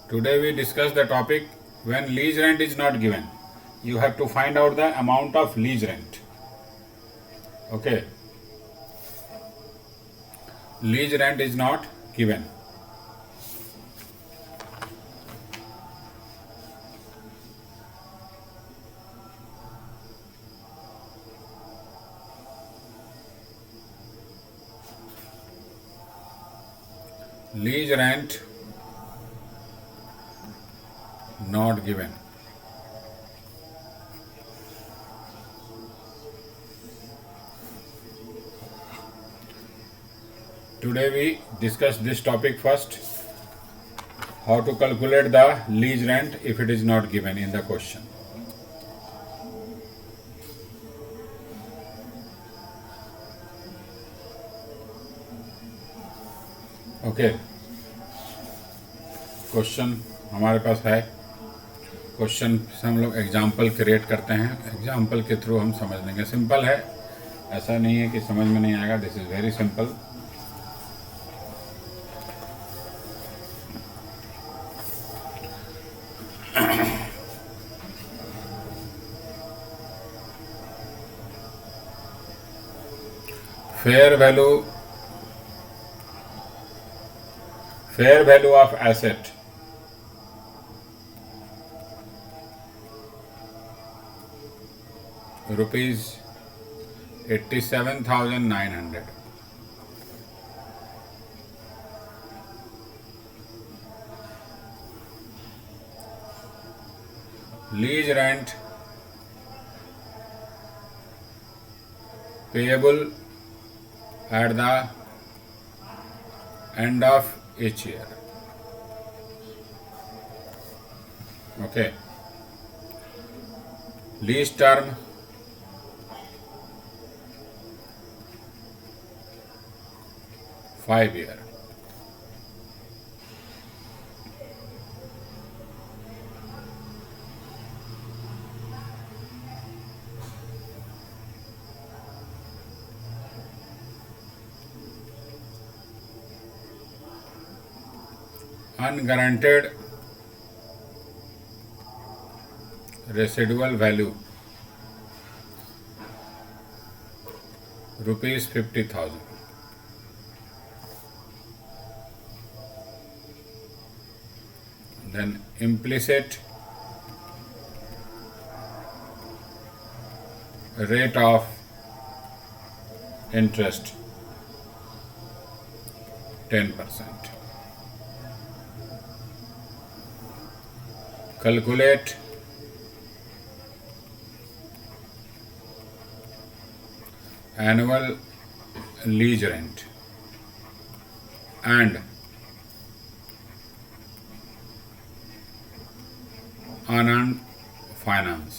Today we discuss the topic when lease rent is not given. You have to find out the amount of lease rent. Okay. Lease rent is not given. Lease rent not given. Today we discuss this topic first. How to calculate the lease rent if it is not given in the question. Okay question हमारे पास है। Question से हम लोग example create करते हैं। Example के through हम समझ लेंगे। सिंपल है, ऐसा नहीं है कि समझ में नहीं आएगा। This is very simple. fair value of asset rupees 87,900. Lease rent payable at the end of each year. Okay. Lease term (5 years). Unguaranteed residual value rupees 50,000. Then implicit rate of interest 10%. Calculate annual lease rent and unearned finance.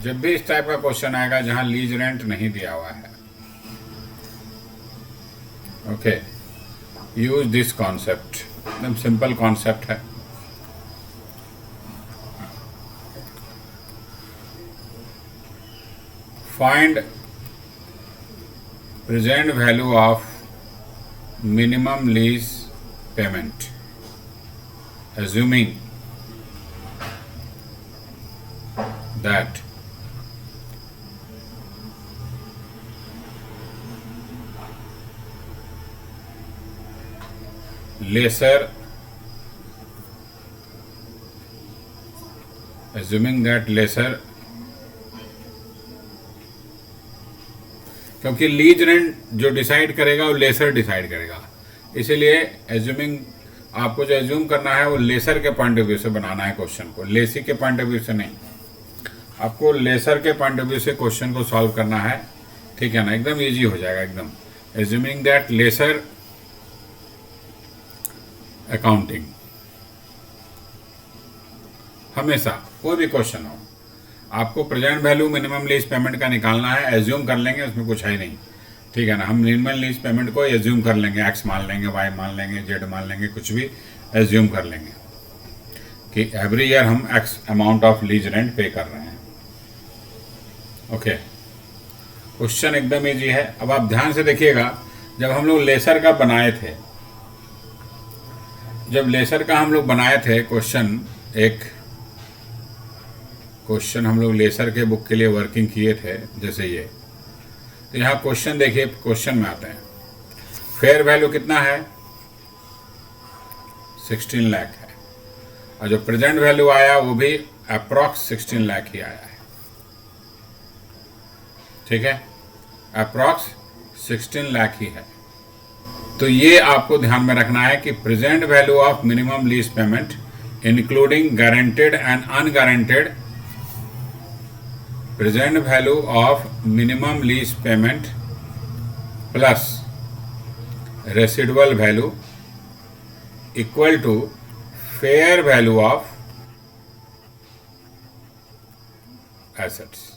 जब भी इस type का question आएगा जहां lease rent नहीं दिया हुआ है, ओके, यूज दिस कॉन्सेप्ट। एकदम सिंपल कॉन्सेप्ट है। Find present value of minimum lease payment assuming that lesser क्योंकि लीज रेंट जो डिसाइड करेगा वो लेसर डिसाइड करेगा, इसीलिए एज्यूमिंग आपको जो एज्यूम करना है वो लेसर के पॉइंट ऑफ व्यू से बनाना है क्वेश्चन को, लेसी के पॉइंट ऑफ व्यू से नहीं। आपको लेसर के पॉइंट ऑफ व्यू से क्वेश्चन को सॉल्व करना है, ठीक है ना। एकदम इजी हो जाएगा एकदम। एज्यूमिंग दैट लेसर अकाउंटिंग, हमेशा कोई भी क्वेश्चन हो आपको present value minimum lease payment का निकालना है। एज्यूम कर लेंगे, उसमें कुछ है नहीं, ठीक है ना। हम मिनिमम लीज पेमेंट को एज्यूम कर लेंगे, एक्स मान लेंगे, वाई मान लेंगे, जेड मान लेंगे, कुछ भी एज्यूम कर लेंगे कि एवरी ईयर हम x amount of lease rent पे कर रहे हैं। ओके, क्वेश्चन एकदम ईजी है। अब आप ध्यान से देखिएगा, जब हम लोग लेसर का बनाए थे जब लेसर का हम लोग बनाए थे क्वेश्चन, एक क्वेश्चन हम लोग लेसर के बुक के लिए वर्किंग किए थे जैसे ये, तो यहाँ क्वेश्चन देखिए, क्वेश्चन में आते हैं फेयर वैल्यू कितना है 16 लाख है, और जो प्रेजेंट वैल्यू आया वो भी अप्रॉक्स 16 लाख ही आया है। ठीक है, अप्रॉक्स 16 लाख ही है। तो ये आपको ध्यान में रखना है कि present value of minimum lease payment including guaranteed and unguaranteed, present value of minimum lease payment plus residual value equal to fair value of assets.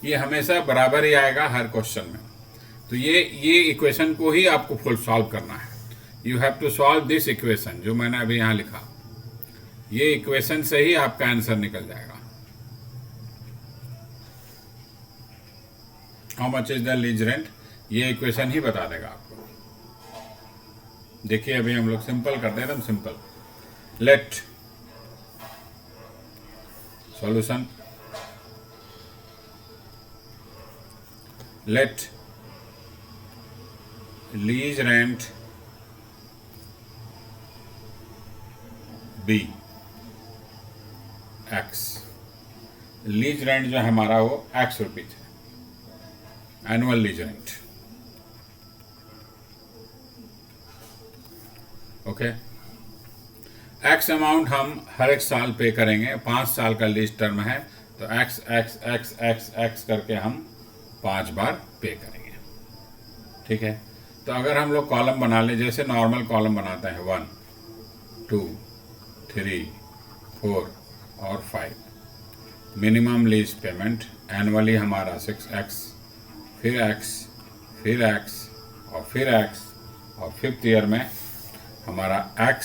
ये हमेशा बराबर ही आएगा हर क्वेश्चन में। तो ये इक्वेशन को ही आपको फुल सॉल्व करना है। You have to solve this equation जो मैंने अभी यहां लिखा, ये इक्वेशन से ही आपका आंसर निकल जाएगा। How much is the lease rent, ये इक्वेशन ही बता देगा आपको। देखिए अभी हम लोग सिंपल करते हैं, एकदम simple. Let solution, let lease rent be x, lease rent जो है हमारा वो x रुपीज है, annual lease rent. Okay, x amount हम हर एक साल पे करेंगे, 5 साल का लीज टर्म है, तो x x x x x करके हम 5 बार पे करेंगे। ठीक है, तो अगर हम लोग कॉलम बना ले, जैसे नॉर्मल कॉलम बनाते हैं 1 2 3 4 और 5, मिनिमम लीज पेमेंट एनुअली हमारा 6x, फिर x, फिर x और फिर x, और 5th ईयर में हमारा x,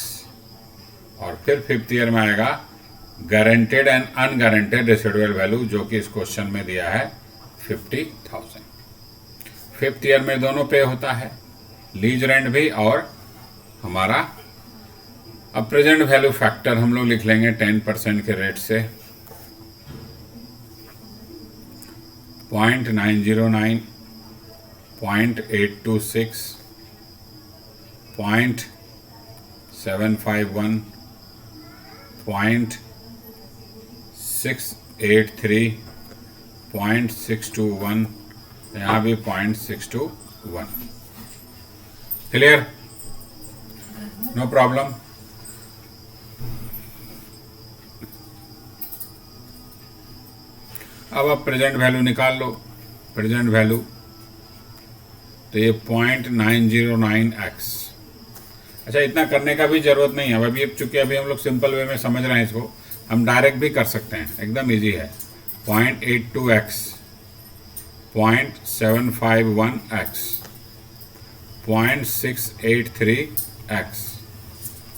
और फिर 5th ईयर में आएगा गारंटेड एंड अनगारंटेड रेसिडुअल वैल्यू जो कि इस क्वेश्चन में दिया है 50,000। 5th ईयर में दोनों पे होता है, लीज रेंट भी और हमारा। अब प्रेजेंट वैल्यू फैक्टर हम लोग लिख लेंगे 10% के रेट से, 0.909, 0.826, 0.751, 0.683, 0.621, यहाँ भी 0.621। Clear, no problem. अब आप प्रेजेंट वैल्यू निकाल लो, प्रेजेंट वैल्यू, तो ये 0.909x। अच्छा, इतना करने का भी जरूरत नहीं है अभी, चूंकि अभी हम लोग सिंपल वे में समझ रहे हैं इसको, हम डायरेक्ट भी कर सकते हैं, एकदम इजी है। 0.82x, 0.751x, 0.683x,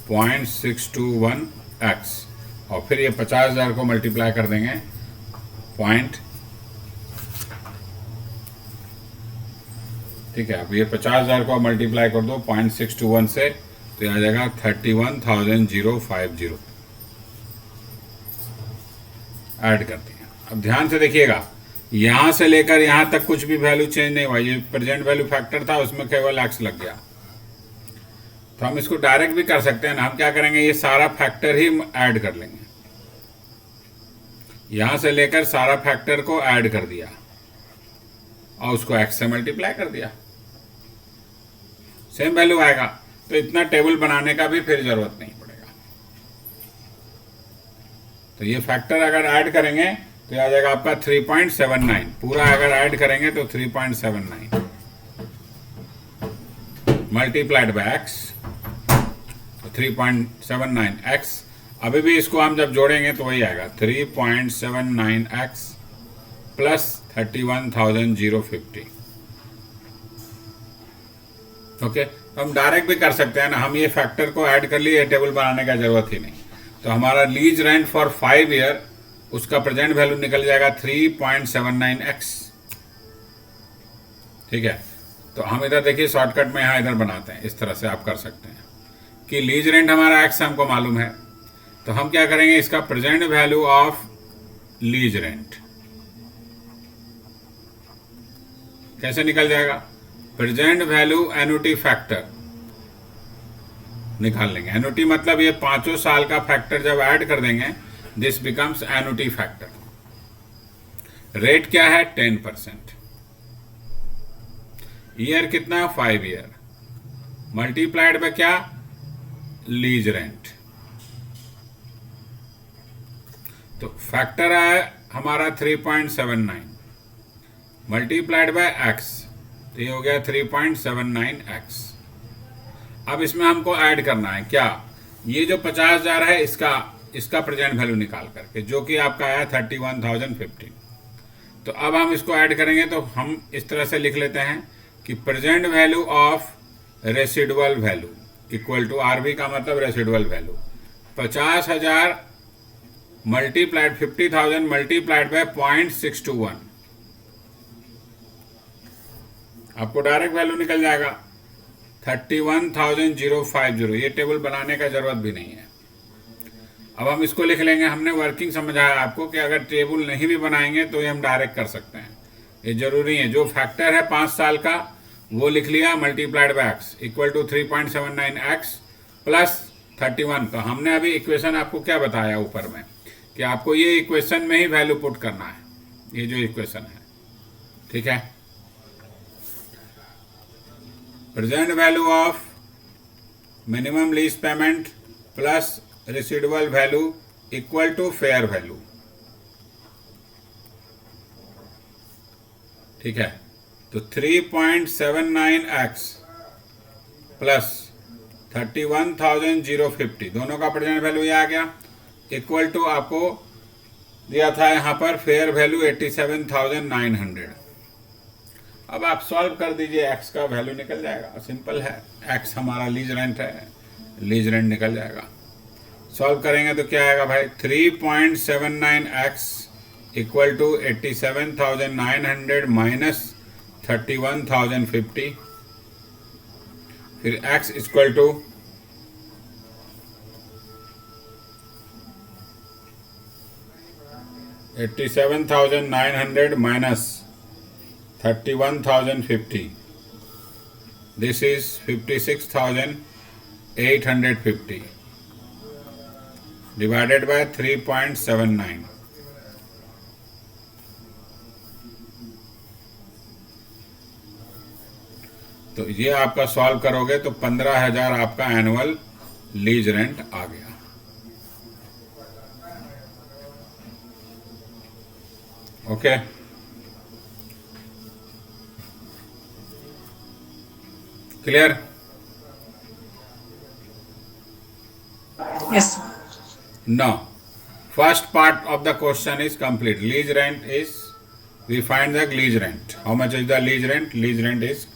0.621x, और फिर ये 50,000 को मल्टीप्लाई कर देंगे ठीक है, अब ये 50,000 को मल्टीप्लाई कर दो 0.621 से, तो ये आ जाएगा 31,050 ऐड करते हैं। अब ध्यान से देखिएगा, यहां से लेकर यहां तक कुछ भी वैल्यू चेंज नहीं हुआ, ये प्रेजेंट वैल्यू फैक्टर था, उसमें केवल x लग गया। तो हम इसको डायरेक्ट भी कर सकते हैं ना, हम क्या करेंगे, ये सारा फैक्टर ही ऐड कर लेंगे, यहां से लेकर सारा फैक्टर को ऐड कर दिया और उसको x से मल्टीप्लाई कर दिया, सेम वैल्यू आएगा। तो इतना टेबल बनाने का भी फिर जरूरत नहीं पड़ेगा। तो ये फैक्टर अगर ऐड करेंगे तो आ जाएगा आपका 3.79, पूरा अगर ऐड करेंगे तो 3.79 मल्टीप्लाइड बाय x, 3.79x। अभी भी इसको हम जब जोड़ेंगे तो वही आएगा 3.79x प्लस 31,050। ओके, तो हम डायरेक्ट भी कर सकते हैं ना, हम ये फैक्टर को ऐड कर लिए, टेबल बनाने का जरूरत ही नहीं। तो हमारा लीज रेंट फॉर 5 ईयर, उसका प्रेजेंट वैल्यू निकल जाएगा 3.79x। ठीक है, तो हम इधर देखिए शॉर्टकट में यहाँ इधर बनाते हैं, इस तरह से आप कर सकते हैं कि लीज रेंट हमारा एक्स हमको मालूम है, तो हम क्या करेंगे, इसका present value of lease rent कैसे निकल जाएगा, प्रेजेंट वैल्यू एन्युटी फैक्टर निकाल लेंगे। एन्युटी मतलब ये 5 साल का फैक्टर जब ऐड कर देंगे, this becomes annuity factor. Rate क्या है 10%, ईयर कितना 5 ईयर, मल्टीप्लाइड बाय क्या, लीज रेंट। तो फैक्टर है हमारा 3.79 मल्टीप्लाइड बाय एक्स, तो ये हो गया 3.79x। अब इसमें हमको ऐड करना है क्या, ये जो 50,000 है इसका प्रेजेंट वैल्यू निकाल करके, जो कि आपका आया 31,015। तो अब हम इसको ऐड करेंगे, तो हम इस तरह से लिख लेते हैं कि present value of residual value equal to RV का मतलब residual value 50,000 multiplied 50,000 multiplied by 0.621, आपको डायरेक्ट वैल्यू निकल जाएगा 31,050। ये टेबल बनाने का जरूरत भी नहीं है। अब हम इसको लिख लेंगे, हमने वर्किंग समझाया आपको कि अगर टेबल नहीं भी बनाएंगे तो ये हम डायरेक्ट कर सकते हैं, ये जरूरी है। जो फैक्टर है 5 साल का वो लिख लिया, multiplied by X equal to 3.79x plus 31। तो हमने अभी इक्वेशन आपको क्या बताया ऊपर में कि आपको ये इक्वेशन में ही वैल्यू पुट करना है, ये जो इक्वेशन है, ठीक है। Present value of minimum lease payment plus residual value equal to fair value, ठीक है। तो 3.79x प्लस 31,050 दोनों का प्रेजेंट वैल्यू ये आ गया, इक्वल टू आपको दिया था यहाँ पर फेयर वैल्यू 87,900। अब आप सॉल्व कर दीजिए, x का वैल्यू निकल जाएगा, सिंपल है। x हमारा लीज रेंट है, लीज रेंट निकल जाएगा। सॉल्व करेंगे तो क्या आएगा भाई, 3.79x इक्वल टू 87,900 माइनस 31,050, फिर x equal to 87,900 minus 31,050. This is 56,850 divided by 3.79. तो ये आपका सॉल्व करोगे तो 15,000 आपका एनुअल लीज रेंट आ गया। Okay, clear? Yes. No. First part of the question is complete. Lease rent is, we find the lease rent. How much is the lease rent? Lease rent is,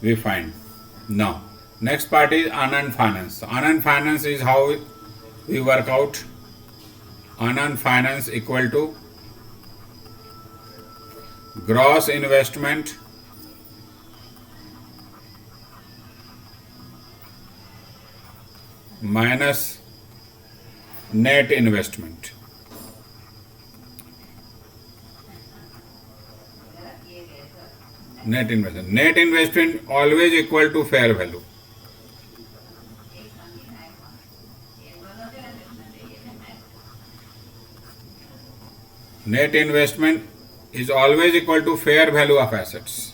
we find. Now, next part is unearned finance. Unearned finance is how we work out. Unearned finance equal to gross investment minus net investment. Net investment. Net investment always equal to fair value. Net investment is always equal to fair value of assets.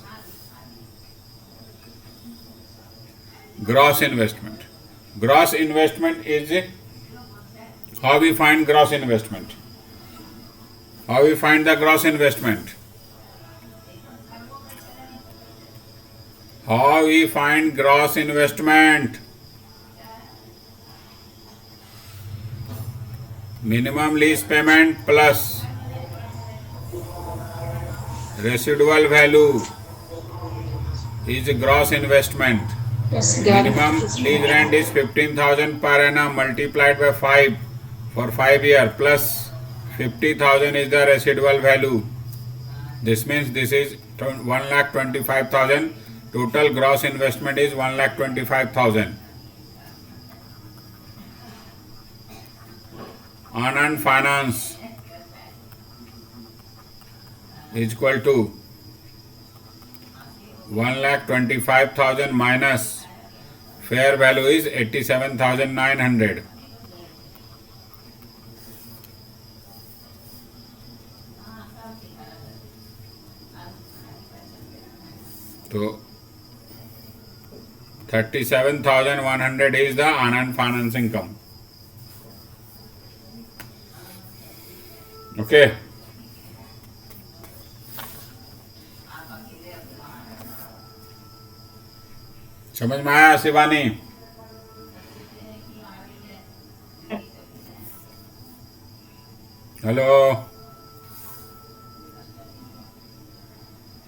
Gross investment. Gross investment is, how we find gross investment? How we find the gross investment? How we find gross investment? Minimum lease payment plus residual value is gross investment. Yes, Minimum lease rent is 15,000 per annum multiplied by 5 for 5 years plus 50,000 is the residual value. This means this is 1,25,000 Total gross investment is 1,25,000. Anand Finance is equal to 1,25,000 minus fair value is 87,900. So 37,100 is the Anand Finance income. Okay. समझ में आया Shivani? Hello.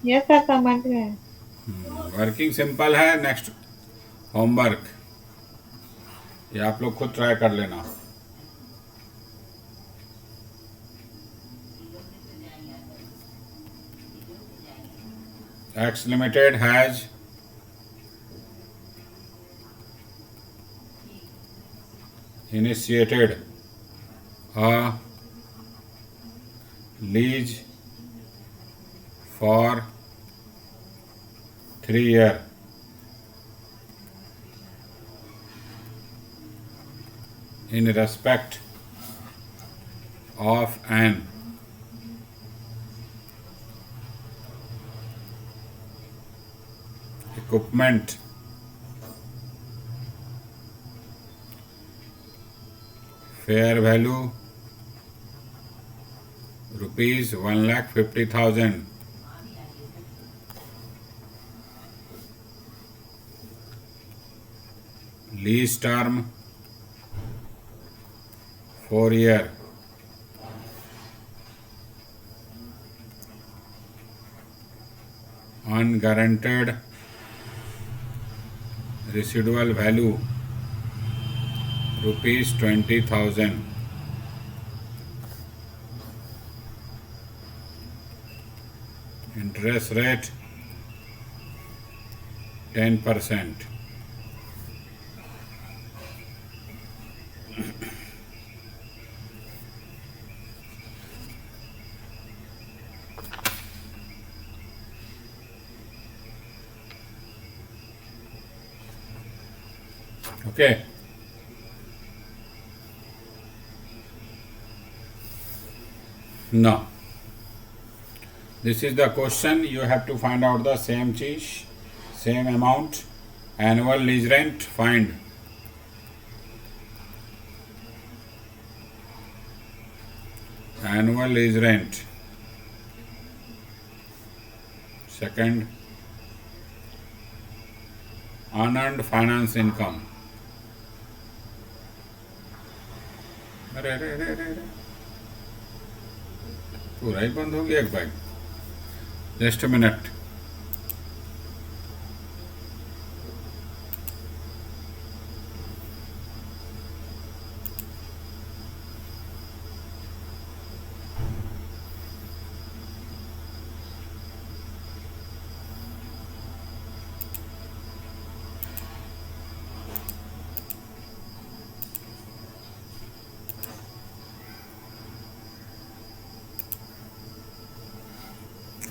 Yes sir, समझ गए। Working simple है। Next homework, ये आप लोग खुद ट्राई कर लेना। X Limited has initiated a lease for 3 years in respect of an equipment fair value rupees 1,50,000. Lease term 4 years. Unguaranteed residual value rupees 20,000. Interest rate 10%. Okay. Now, this is the question. You have to find out the same cheese, same amount, annual lease rent. Find. Annual lease rent. Second, unearned finance income. अरे पूरा ही बंद हो गया एक बार। Just a minute.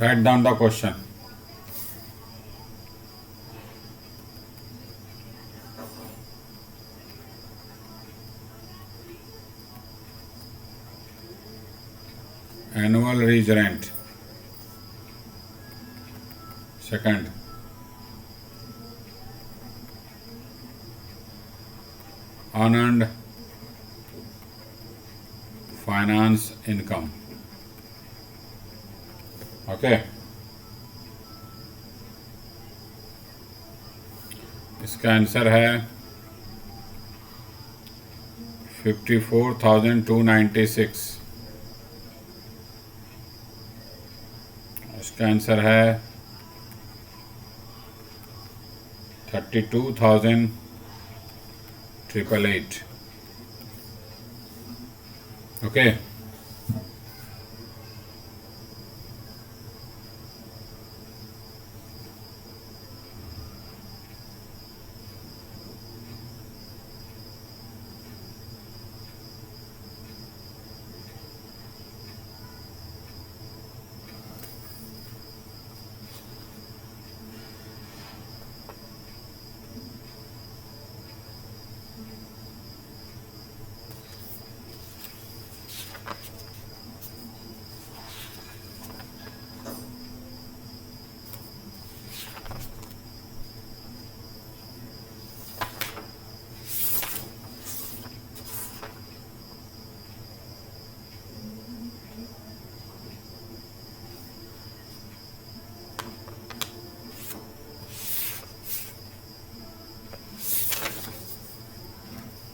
Write down the question. Annual lease rent. Second, unearned finance income. Okay, इसका answer है 54,296। इसका आंसर है 32,888। Okay,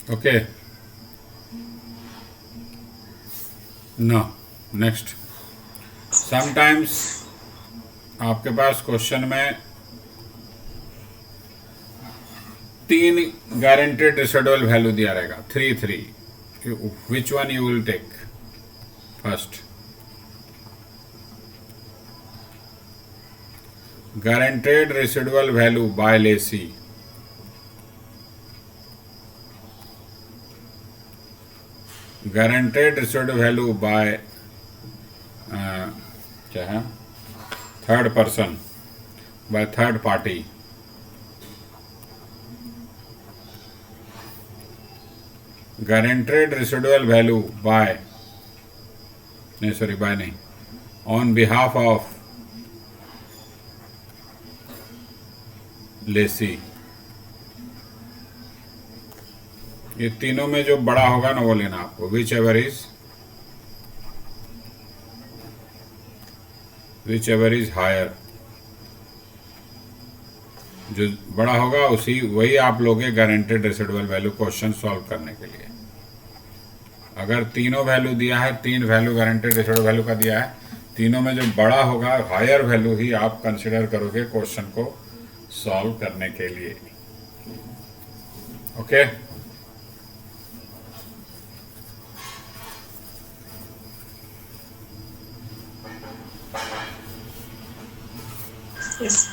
okay no next. Sometimes आपके पास क्वेश्चन में 3 गारंटेड रेसिडुअल वैल्यू दिया रहेगा, 3 which one you will take first? Guaranteed residual value by lessee, guaranteed residual value by क्या है, third person, by third party, guaranteed residual value by नहीं, on behalf of lessee. ये तीनों में जो बड़ा होगा ना वो लेना आपको, विच एवर इज हायर, जो बड़ा होगा वही आप लोगे guaranteed residual value question solve करने के लिए। अगर तीनों वैल्यू दिया है, 3 वैल्यू गारंटेड रेसिडुअल वैल्यू का दिया है, तीनों में जो बड़ा होगा हायर वैल्यू ही आप कंसिडर करोगे क्वेश्चन को सॉल्व करने के लिए। Okay Yes.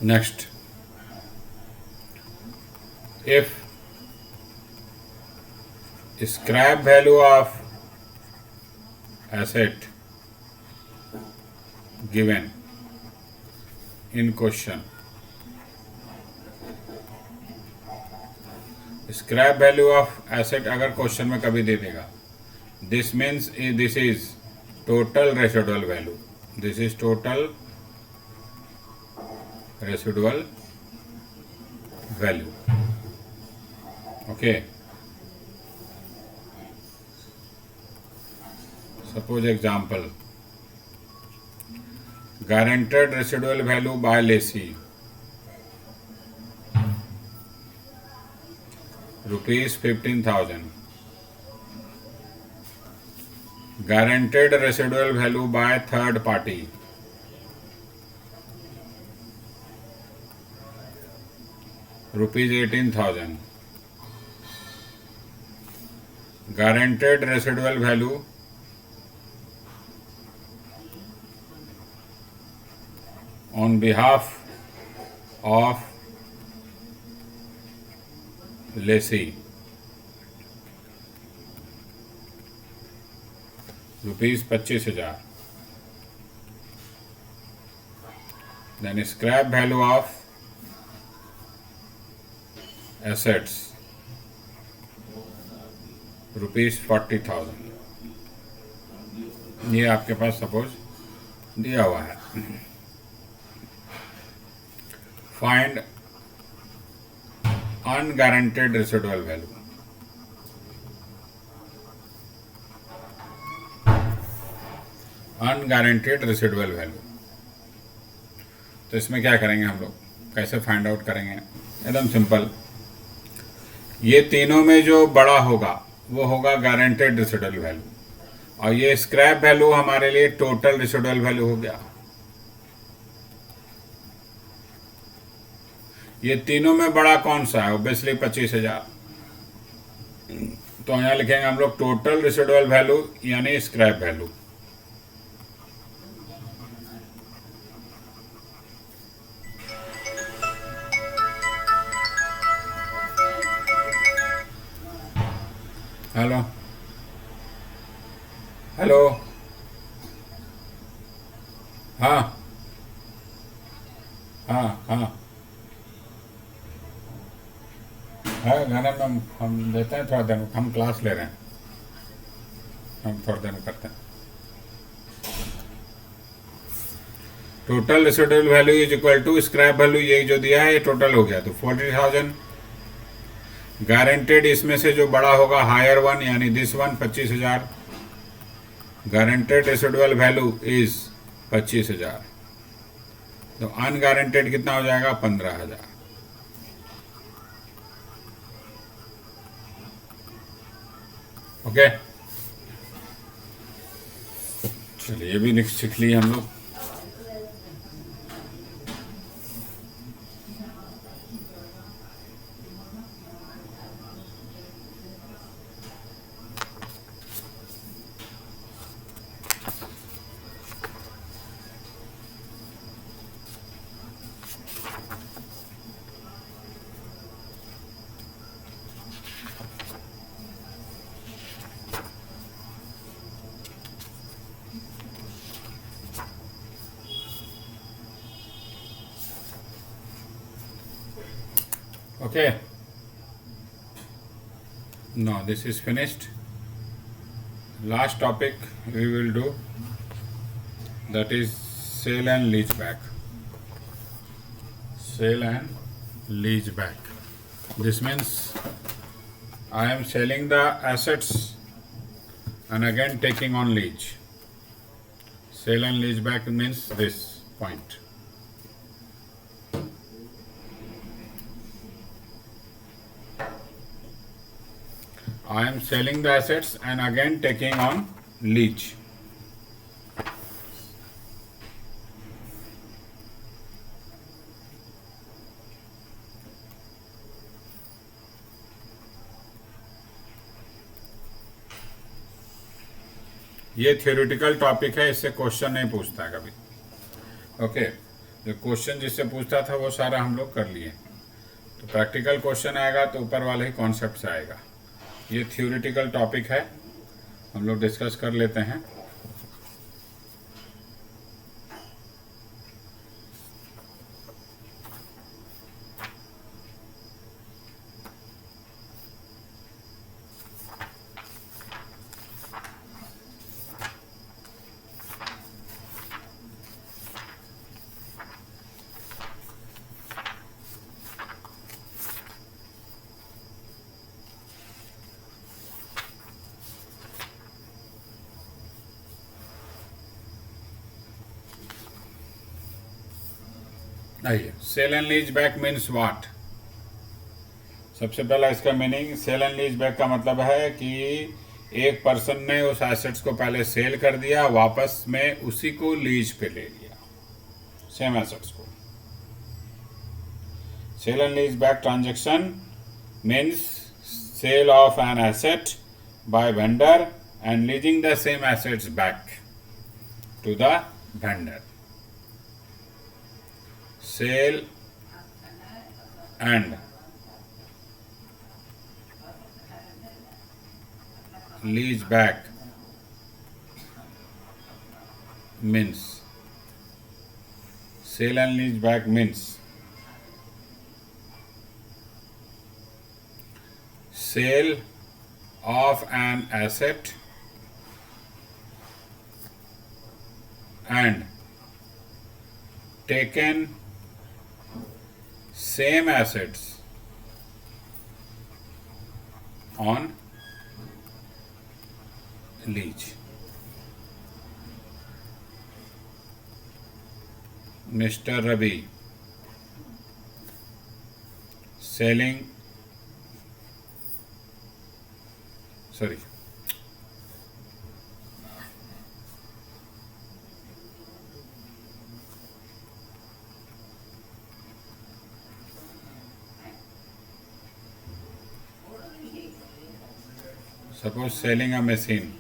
next, if scrap value of asset given in question, scrap value of asset अगर क्वेश्चन में कभी दे देगा, this means this is total residual value, this is total residual value. Okay, suppose example, guaranteed residual value by lessee ₹15,000, guaranteed residual value by third party ₹18,000, guaranteed residual value on behalf of lessee ₹25,000, then scrap value of assets ₹40,000। ये आपके पास suppose दिया हुआ है। Find unguaranteed residual value, unguaranteed residual value. तो इसमें क्या करेंगे हम लोग, कैसे फाइंड आउट करेंगे? एकदम सिंपल, ये तीनों में जो बड़ा होगा वो होगा गारंटेड रेसिडुअल वैल्यू, और ये स्क्रैप वैल्यू हमारे लिए टोटल रेसिडुअल वैल्यू हो गया। ये तीनों में बड़ा कौन सा है? ऑब्वियसली 25,000। तो यहाँ लिखेंगे हम लोग टोटल रेसिडुअल वैल्यू यानी स्क्रैप वैल्यू। हेलो हेलो, हाँ हाँ हाँ है गाने में हम देते हैं थोड़ा देर में, हम क्लास ले रहे हैं, हम थोड़ा देर में करते हैं। Total residual value is equal to scrap value, यही जो दिया है ये टोटल हो गया, तो 40,000। गारंटेड इसमें से जो बड़ा होगा हायर वन यानी this one 25,000। Guaranteed residual value is 25,000। तो अनगारंटेड कितना हो जाएगा 15,000। ओके, चलिए ये भी सीख लिए हम लोग। Okay, now this is finished. Last topic we will do, that is sale and lease back. Sale and lease back. This means I am selling the assets and again taking on lease. Sale and lease back means this point. I am selling the assets and again taking on lease. ये theoretical topic है, इससे question नहीं पूछता है कभी। Okay, जो question जिससे पूछता था वो सारा हम लोग कर लिए, तो प्रैक्टिकल क्वेश्चन आएगा तो ऊपर वाले ही कॉन्सेप्ट से आएगा। ये थियोरिटिकल टॉपिक है, हम लोग डिस्कस कर लेते हैं। आइए, sale and lease back means what. सबसे पहला इसका meaning, sale and lease back का मतलब है कि एक पर्सन ने उस एसेट्स को पहले सेल कर दिया, वापस में उसी को लीज पे ले लिया, सेम एसेट्स को। Sale and lease back transaction means sale of an asset by vendor and leasing the same assets back to the vendor. Sale and lease back means, sale and lease back means sale of an asset and taken same assets on lease. Mr. Ravi selling, sorry, suppose selling a machine,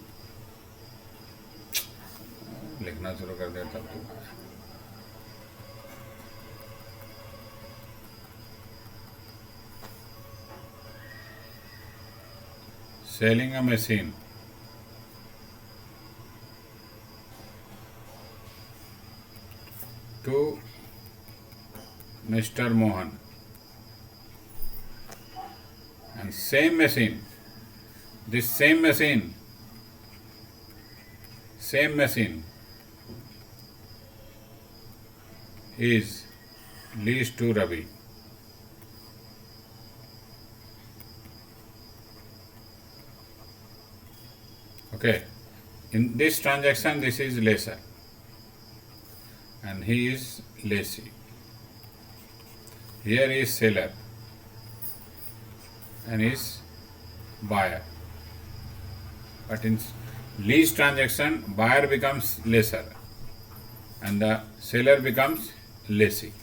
लिखना शुरू कर दे तब तो। selling a machine to Mr. Mohan, and same machine, this same machine is leased to Ravi. Okay, in this transaction, this is lessor, and he is lessee. Here is seller, and is buyer. But in lease transaction, buyer becomes lessor, and the seller becomes lessee.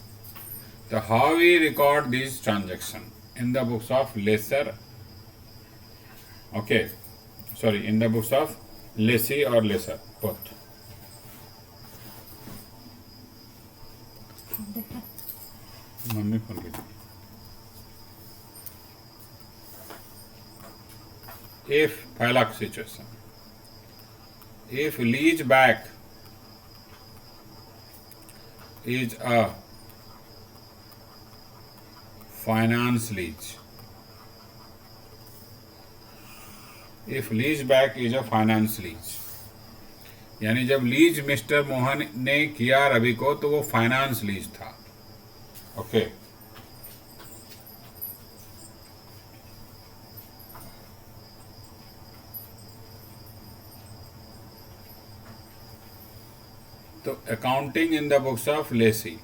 So how we record this transaction? In the books of lessor, okay, sorry, in the books of lessee or lessor, both. Mummy phone की थी. If पहला situation, if lease back is a finance lease, if lease back is a finance lease, यानी जब lease mister Mohan ने किया रवि को तो वो फाइनेंस लीज था. ओके, तो accounting in the books of Lesi.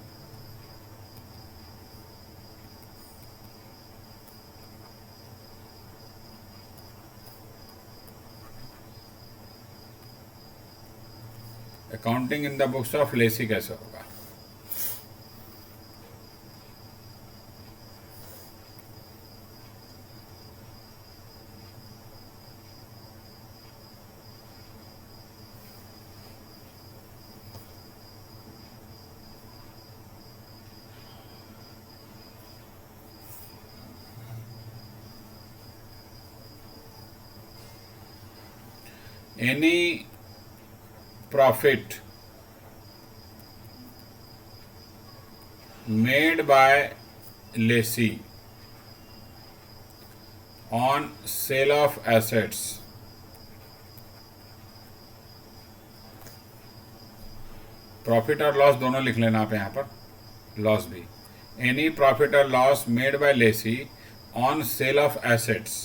Accounting in the books of Lesi कैसे होगा? Any profit made by lessee on sale of assets profit और लॉस दोनों लिख लेना आप यहाँ पर, लॉस भी. एनी प्रॉफिट और loss made by lessee on sale of assets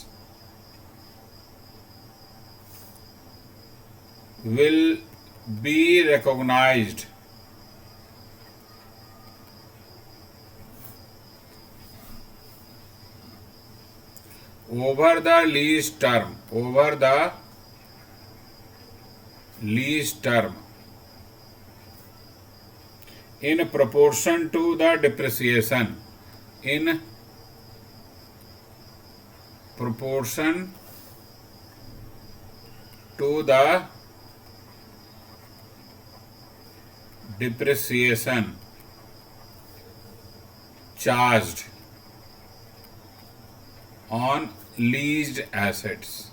will be recognized over the lease term, over the lease term, in proportion to the depreciation, in proportion to the depreciation charged on leased assets.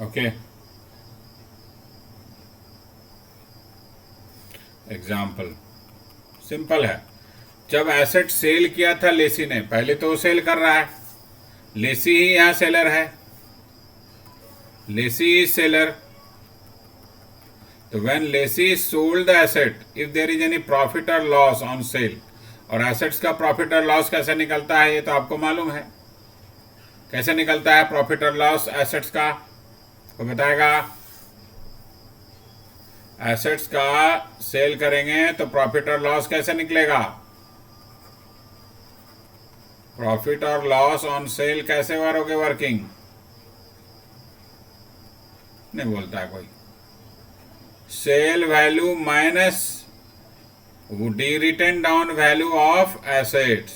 Okay, example simple है. जब asset cell किया था लेसी ने, पहले तो वो cell कर रहा है, लेसी ही यहां सेलर है, lessee is seller. So when lessee sold the asset, if there is any profit or loss on sale, और assets का profit और loss कैसे निकलता है ये तो आपको मालूम है. कैसे निकलता है प्रॉफिट और लॉस assets का, को बताएगा. assets का सेल करेंगे तो प्रॉफिट और लॉस कैसे निकलेगा? प्रॉफिट और लॉस ऑन सेल कैसे करोगे वर्किंग? नहीं बोलता है कोई. Sale value minus the written down value of assets,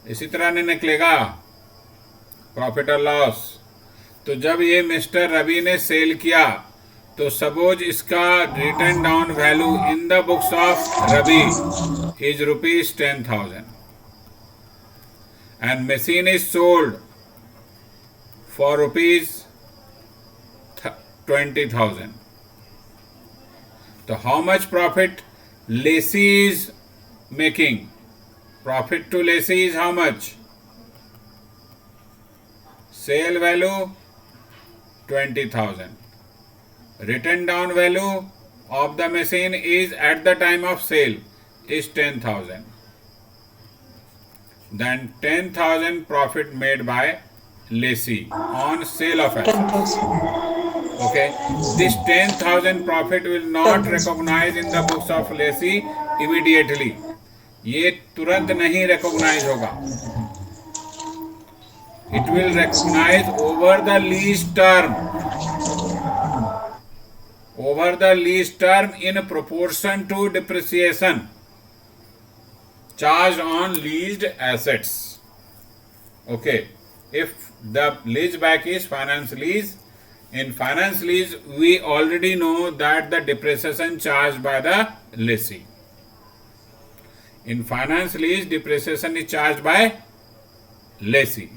इसी तरह नहीं निकलेगा प्रॉफिट और लॉस. तो जब ये मिस्टर रवि ने सेल किया तो सपोज इसका written down value in the books of Ravi is ₹10,000 and machine is sold for ₹20,000. So how much profit lessee is making? Profit to lessee is how much? Sale value 20,000. Written down value of the machine is at the time of sale is 10,000. Then 10,000 profit made by lessee on sale of assets. Okay, this 10,000 profit will not recognize in the books of lessee immediately. ये तुरंत नहीं recognize होगा. It will recognize over the lease term. Over the lease term in proportion to depreciation charged on leased assets. Okay, if the lease back is finance lease, in finance lease we already know that the depreciation charged by the lessee. In finance lease, depreciation is charged by lessee.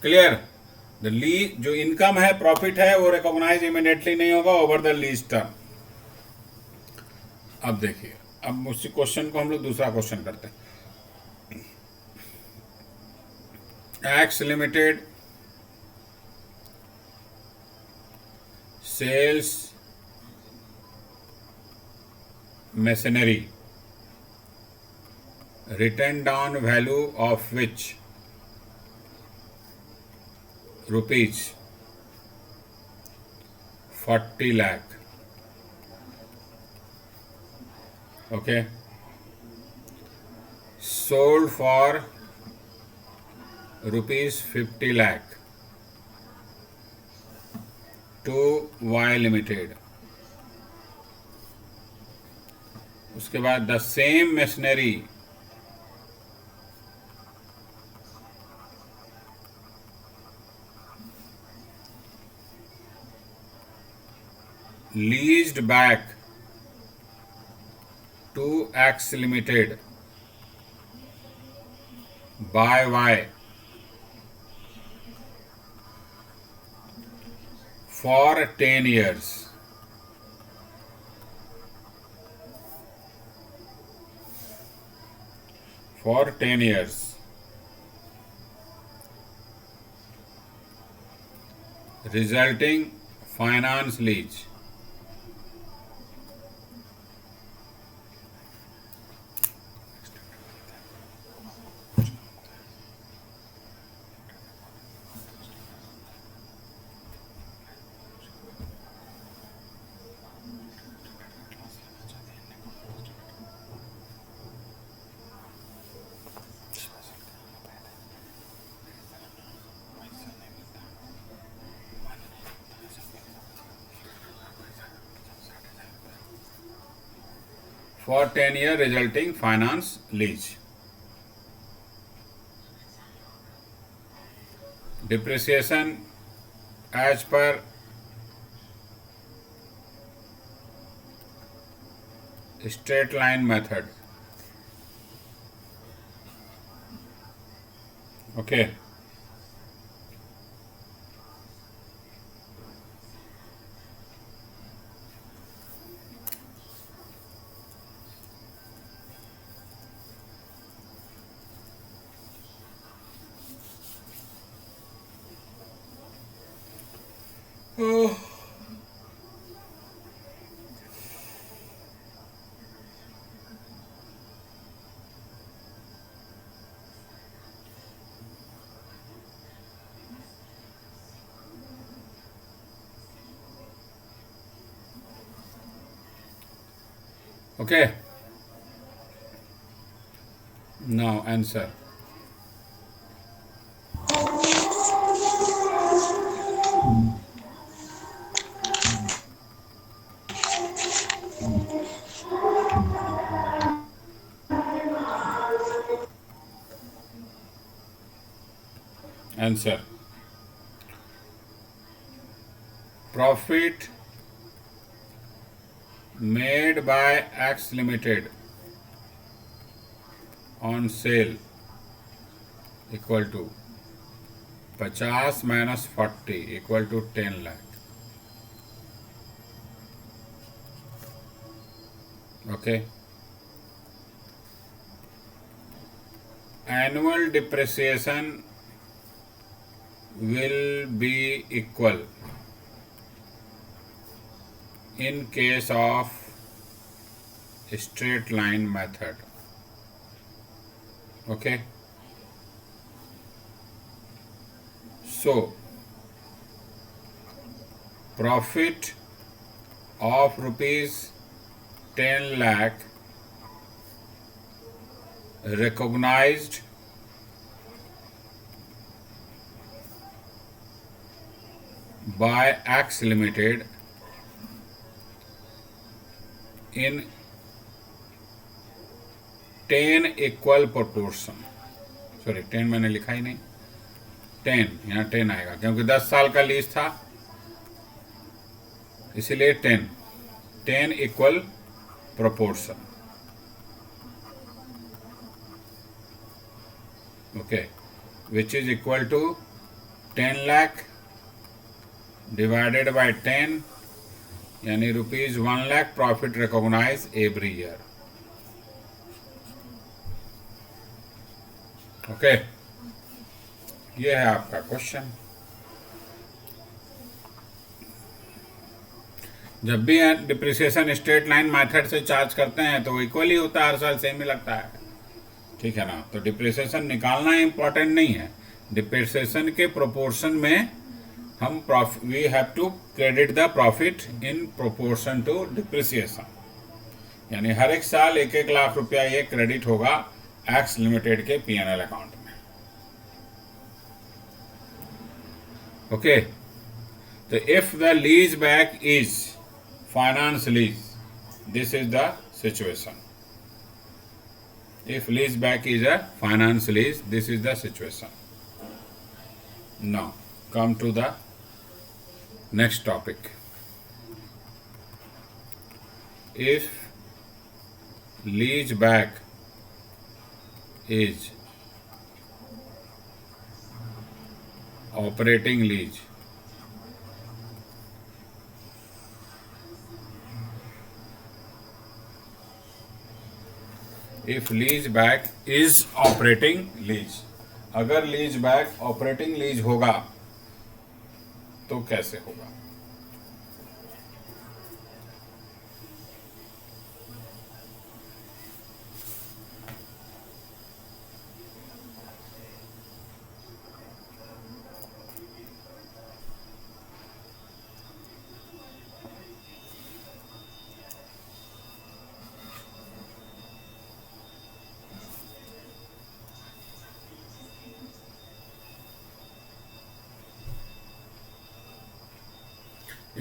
Clear. The lease जो income है, profit है, वो recognise immediately नहीं होगा over the lease term. अब देखिए, अब उसी क्वेश्चन को हम लोग दूसरा क्वेश्चन करते हैं. X limited sells machinery, written down value of which rupees 40 lakh. Okay, sold for rupees 50 lakh to Y Limited. उसके बाद the same machinery leased back to X Limited by Y for 10 years. For 10 years. Resulting finance lease. For 10-year resulting finance lease. Depreciation as per straight line method. Okay. Oh. Okay. Now answer. Answer profit made by X limited on sale equal to 50 minus 40 equal to 10 lakh. Okay. Annual depreciation will be equal in case of straight line method. Okay. So profit of rupees 10 lakh recognized by X Limited in 10 equal proportion. Sorry 10 मैंने लिखा ही नहीं, 10 यहाँ 10 आएगा क्योंकि 10 साल का lease था, इसीलिए 10 equal proportion. Okay, which is equal to 10 lakh divided by 10 यानी ₹1 lakh profit recognise every year. Okay, ये है आपका क्वेश्चन. जब भी डिप्रिसिएशन स्ट्रेट लाइन मेथड से चार्ज करते हैं तो इक्वल ही होता है, हर साल सेम ही लगता है. ठीक है ना. तो डिप्रिसिएशन निकालना इम्पोर्टेंट नहीं है, डिप्रिसिएशन के प्रोपोर्शन में हम we have to credit the profit in proportion to depreciation. यानी हर एक साल 1-1 लाख रुपया ये क्रेडिट होगा एक्स लिमिटेड के P&L अकाउंट में. ओके. तो if the lease back is finance lease, this is the situation. If lease back is a finance lease, this is the situation. Now, come to the next topic. If lease back is operating lease, if lease back is operating lease, अगर lease back operating lease होगा तो कैसे होगा?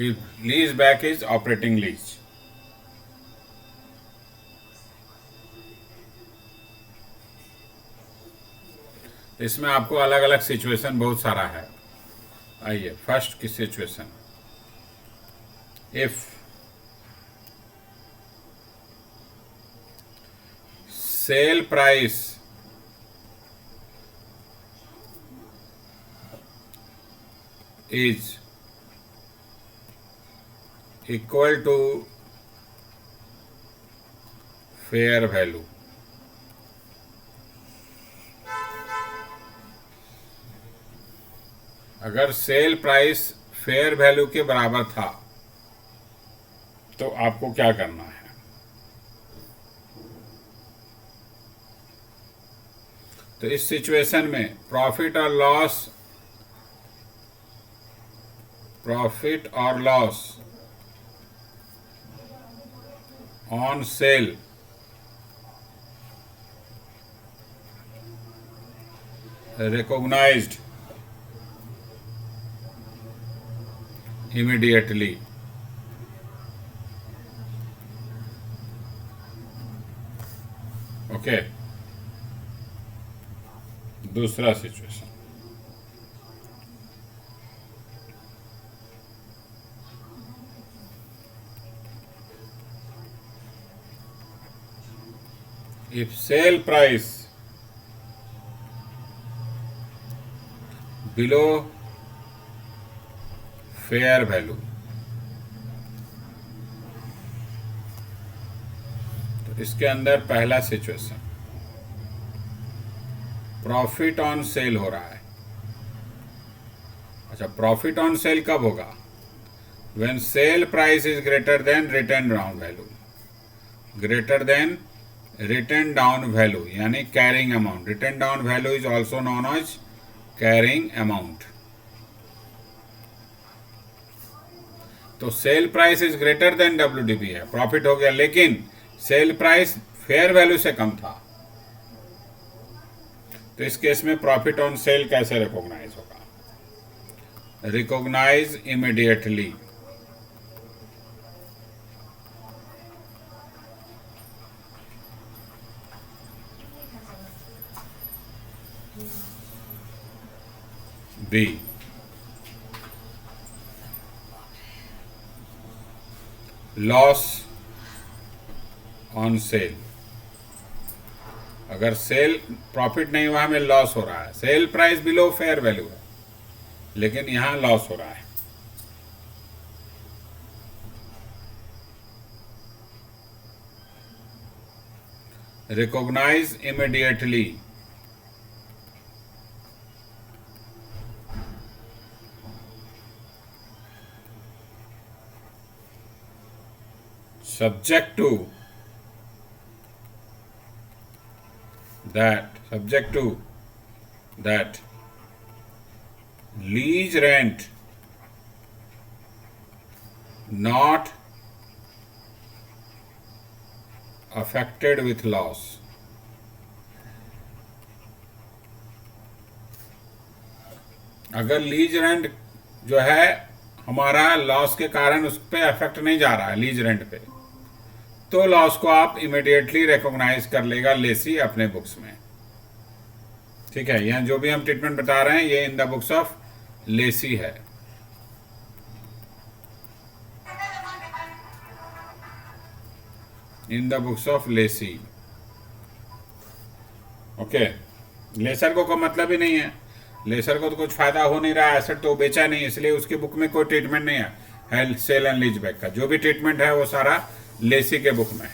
If lease back is operating lease, इसमें आपको अलग अलग situation बहुत सारा है. आइए फर्स्ट की situation, if sale price is equal to fair value. अगर सेल प्राइस फेयर वैल्यू के बराबर था तो आपको क्या करना है? तो इस सिचुएशन में प्रॉफिट और loss on cell recognized immediately. Okay. दूसरा situation, if sale price below fair value, तो इसके अंदर पहला सिचुएशन प्रॉफिट ऑन सेल हो रहा है। अच्छा, प्रॉफिट ऑन सेल कब होगा? When sale price is greater than written down value, greater than written down value यानी carrying amount. Written down value is also known as carrying amount. तो sale price is greater than WDP है, profit हो गया, लेकिन cell price fair value से कम था। तो इस केस में प्रॉफिट ऑन सेल कैसे रिकॉग्नाइज होगा? Recognise immediately. B, loss on sale. अगर सेल प्रॉफिट नहीं हुआ, हमें लॉस हो रहा है। Sale price below fair value है, लेकिन यहां लॉस हो रहा है। Recognise immediately. subject to that lease rent not affected with loss। अगर लीज रेंट जो है हमारा लॉस के कारण उस पर अफेक्ट नहीं जा रहा है, लीज रेंट पे, तो लॉस को आप इमीडिएटली रिकॉग्नाइज कर लेगा लेसी अपने बुक्स में। ठीक है, यहां जो भी हम ट्रीटमेंट बता रहे हैं ये in the books of lessee है। In the books of lessee. Okay, lessor को मतलब ही नहीं है, लेसर को तो कुछ फायदा हो नहीं रहा है, एसेट तो बेचा नहीं, इसलिए उसकी बुक में कोई ट्रीटमेंट नहीं है सेल एंड लीज बैक का। जो भी ट्रीटमेंट है वो सारा लेसी के बुक में है।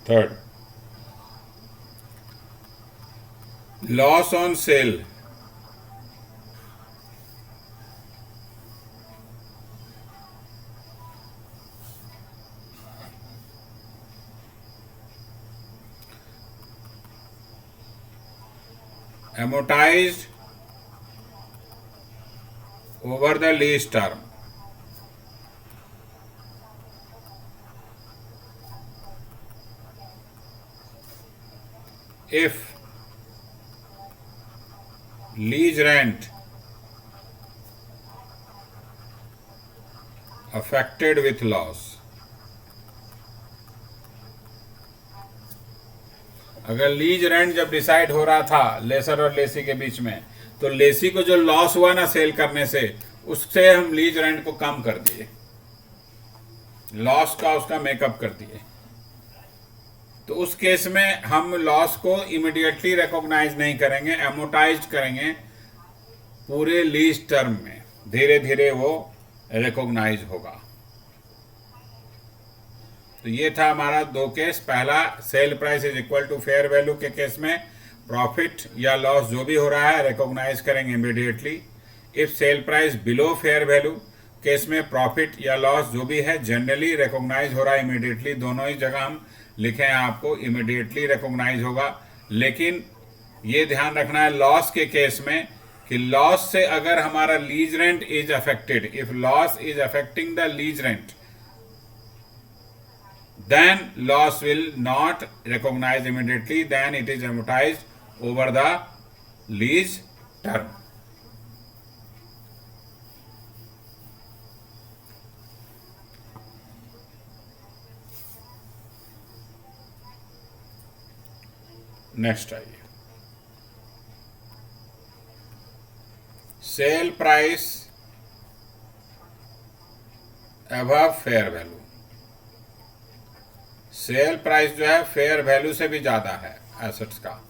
Third, loss on cell. amortized over the lease term। if lease rent affected with loss, अगर लीज रेंट जब डिसाइड हो रहा था लेसर और लेसी के बीच में, तो लेसी को जो लॉस हुआ ना सेल करने से, उससे हम लीज रेंट को कम कर दिए, लॉस का उसका मेकअप कर दिए। तो उस केस में हम लॉस को इमीडिएटली रिकॉग्नाइज नहीं करेंगे, एमोटाइज करेंगे पूरे लीज टर्म में, धीरे धीरे वो रिकॉग्नाइज होगा। तो ये था हमारा दो केस। पहला, sale price is equal to fair value के केस में प्रॉफिट या लॉस जो भी हो रहा है रिकॉग्नाइज करेंगे immediately. If sale price below fair value case में प्रॉफिट या लॉस जो भी है जनरली रिकॉग्नाइज हो रहा है इमीडिएटली। दोनों ही जगह हम लिखे हैं आपको, इमीडिएटली रिकॉग्नाइज होगा। लेकिन ये ध्यान रखना है लॉस के केस में कि लॉस से अगर हमारा lease rent is affected, if loss is affecting the lease rent, then loss will not recognize immediately, then it is amortized over the lease term। Next आइए, sale price above fair value. Sale price जो है fair value से भी ज्यादा है assets का।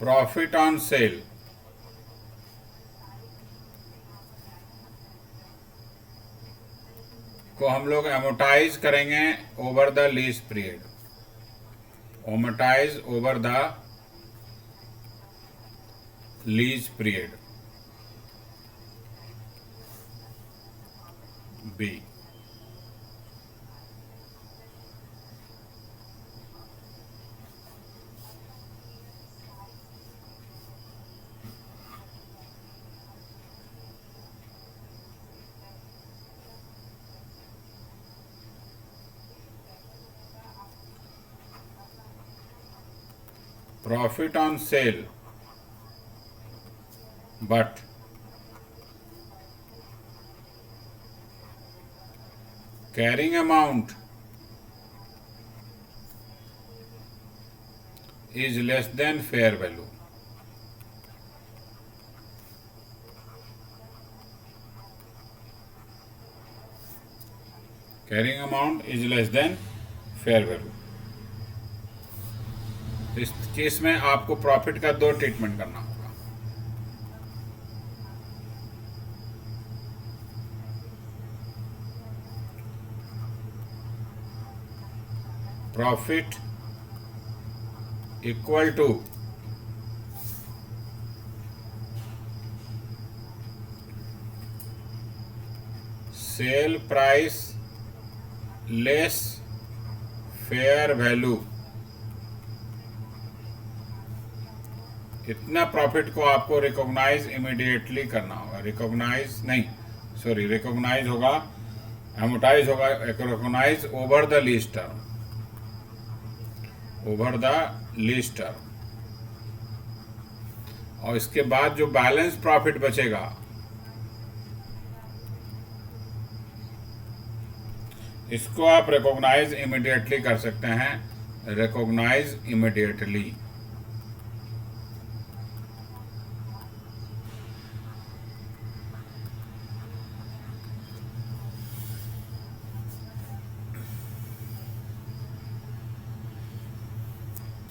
Profit on cell को हम लोग एमोटाइज करेंगे over the lease period, amortise over the lease period B. Profit on sale, but carrying amount is less than fair value. Carrying amount is less than fair value. इस case में आपको profit का दो treatment करना होगा। Profit equal to sale price less fair value. इतना profit को आपको रिकॉग्नाइज इमीडिएटली करना होगा। रिकॉग्नाइज नहीं, सॉरी, रिकॉग्नाइज होगा, एमोटाइज होगा, recognise over the lease term, over the lease term. और इसके बाद जो बैलेंस प्रॉफिट बचेगा इसको आप रिकॉग्नाइज इमीडिएटली कर सकते हैं, रिकॉग्नाइज इमीडिएटली।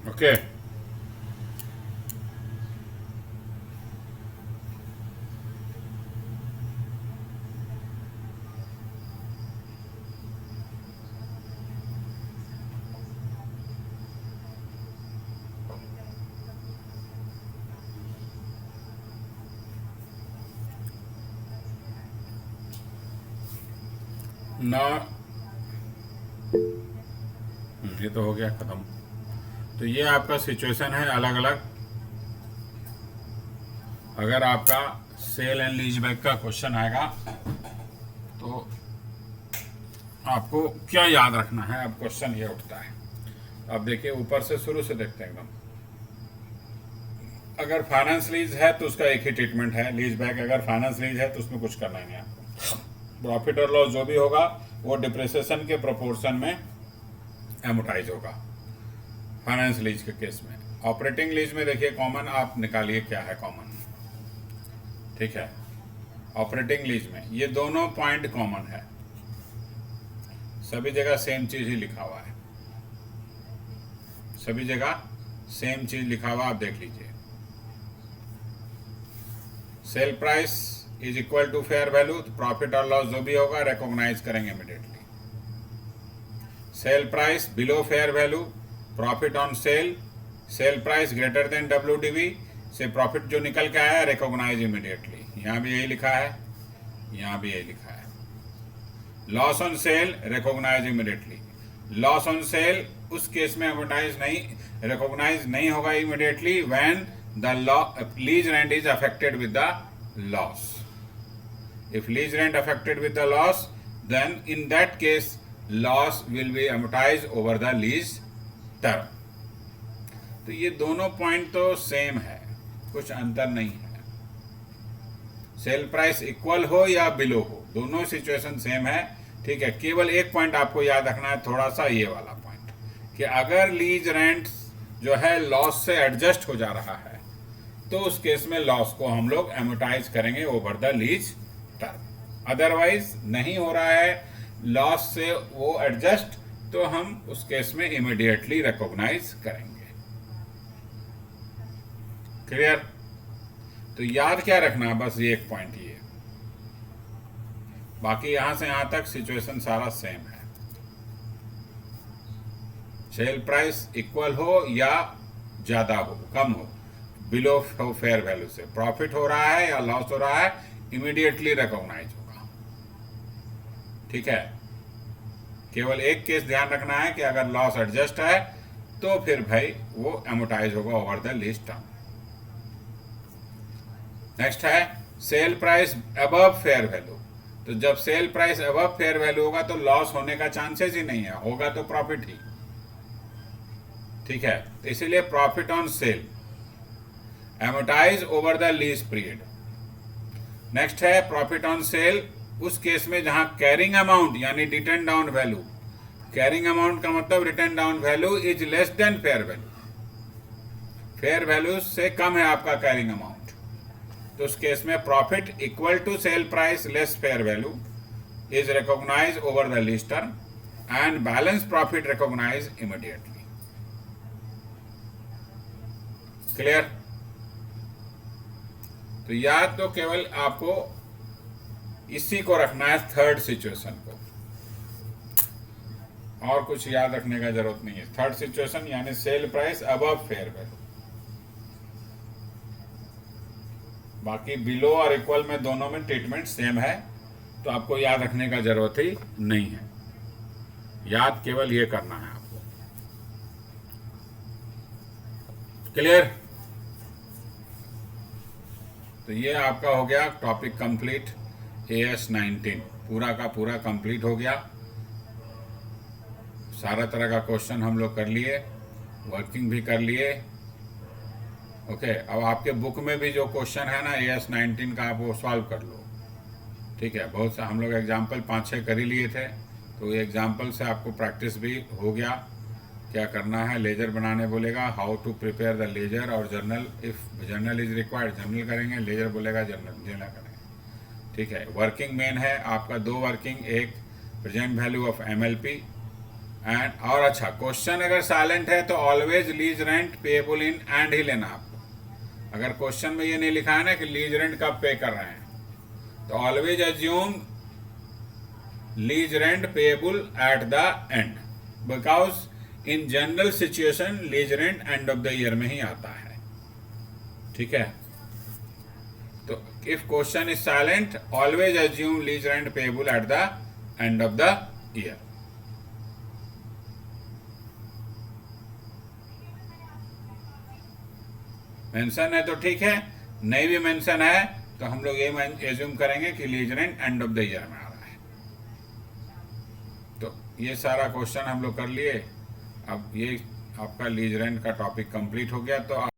ओके, ना ये तो हो गया खत्म। तो ये आपका सिचुएशन है अलग अलग। अगर आपका सेल एंड लीज बैक का क्वेश्चन आएगा तो आपको क्या याद रखना है। अब क्वेश्चन ये उठता है, अब देखिए ऊपर से शुरू से देखते हैं एकदम। अगर फाइनेंस लीज है तो उसका एक ही ट्रीटमेंट है, लीज बैक। अगर फाइनेंस लीज है तो उसमें कुछ करना ही नहीं आपको। प्रॉफिट और लॉस जो भी होगा वो डिप्रिसिएशन के प्रोपोर्शन में एमोटाइज होगा फाइनेंस लीज के केस में। ऑपरेटिंग लीज में देखिए कॉमन आप निकालिए क्या है कॉमन, ठीक है। ऑपरेटिंग लीज में ये दोनों पॉइंट कॉमन है, सभी जगह सेम चीज ही लिखा हुआ है, सभी जगह सेम चीज लिखा हुआ, आप देख लीजिए। Sale price is equal to fair value, तो प्रॉफिट और लॉस जो भी होगा रिकॉग्नाइज करेंगे immediately. Sale price below fair value, profit on sale, sale price greater than WDV से प्रॉफिट जो निकल के आया रिकॉग्नाइज इमीडिएटली। यहाँ भी यही लिखा है, यहाँ भी यही लिखा है। Loss on sale recognise immediately. Loss on sale उस केस में एमोटाइज नहीं, रिकॉग्नाइज नहीं होगा immediately when the lease rent is affected with the loss. If lease rent affected with the loss, then in that case loss will be amortized over the lease term. तो ये दोनों point तो same है, कुछ अंतर नहीं है, sale price equal हो या बिलो हो, दोनों सिचुएशन सेम है। ठीक है, केवल एक पॉइंट आपको याद रखना है थोड़ा सा, ये वाला पॉइंट कि अगर लीज रेंट जो है लॉस से एडजस्ट हो जा रहा है तो उस केस में लॉस को हम लोग एमोटाइज करेंगे over the lease term. Otherwise नहीं हो रहा है लॉस से वो एडजस्ट, तो हम उस केस में इमीडिएटली रिकॉग्नाइज करेंगे। क्लियर? तो याद क्या रखना है, बस ये एक पॉइंट ये, बाकी यहां से यहां तक सिचुएशन सारा सेम है। सेल प्राइस इक्वल हो या ज्यादा हो, कम हो, बिलो हो फेयर वैल्यू से, प्रॉफिट हो रहा है या लॉस हो रहा है, इमीडिएटली रिकॉग्नाइज होगा। ठीक है, केवल एक केस ध्यान रखना है कि अगर लॉस एडजस्ट है तो फिर भाई वो एमोटाइज होगा over the lease term. Next है sale price above fair value. तो जब sale price above fair value होगा तो लॉस होने का चांसेस ही नहीं है, होगा तो प्रॉफिट ही। ठीक है, तो इसीलिए profit on cell amortise over the lease period. Next है प्रॉफिट ऑन सेल उस केस में जहां कैरिंग अमाउंट यानी return down value, carrying amount का मतलब return down value is less than fair value, fair value से कम है आपका कैरिंग अमाउंट, तो उस केस में profit equal to sale price less fair value is recognise over the lease term and balance profit recognise immediately. Clear? तो याद तो केवल आपको इसी को रखना है, थर्ड सिचुएशन को, और कुछ याद रखने का जरूरत नहीं है। थर्ड सिचुएशन यानी cell price above fair value, बाकी बिलो और इक्वल में दोनों में ट्रीटमेंट सेम है, तो आपको याद रखने का जरूरत ही नहीं है। याद केवल ये करना है आपको। क्लियर? तो ये आपका हो गया टॉपिक कंप्लीट। AS 19 पूरा का पूरा कंप्लीट हो गया। सारा तरह का क्वेश्चन हम लोग कर लिए, वर्किंग भी कर लिए। ओके, अब आपके बुक में भी जो क्वेश्चन है ना AS 19 का, आप वो सॉल्व कर लो। ठीक है, बहुत सा हम लोग एग्जाम्पल 5-6 कर ही लिए थे, तो ये एग्जाम्पल से आपको प्रैक्टिस भी हो गया। क्या करना है, लेजर बनाने बोलेगा, how to prepare the ledger और journal, if journal is required journal करेंगे, लेजर बोलेगा जर्नल करेंगे। ठीक है, वर्किंग मेन है आपका 2 वर्किंग, एक present value of MLP and, और अच्छा क्वेश्चन अगर साइलेंट है तो always lease rent payable in and he लेना आपको। अगर क्वेश्चन में ये नहीं लिखा है ना कि लीज रेंट कब पे कर रहे हैं, तो always assume lease rent payable at the end, because in general situation lease rent end of the year में ही आता है। ठीक है, तो if question is silent always assume lease rent payable at the end of the year. Mention है तो ठीक है, नहीं भी मेंशन है तो हम लोग ये एज्यूम करेंगे कि lease rent end of the year में आ रहा है। तो ये सारा क्वेश्चन हम लोग कर लिए। अब ये आपका लीज रेंट का टॉपिक कंप्लीट हो गया। तो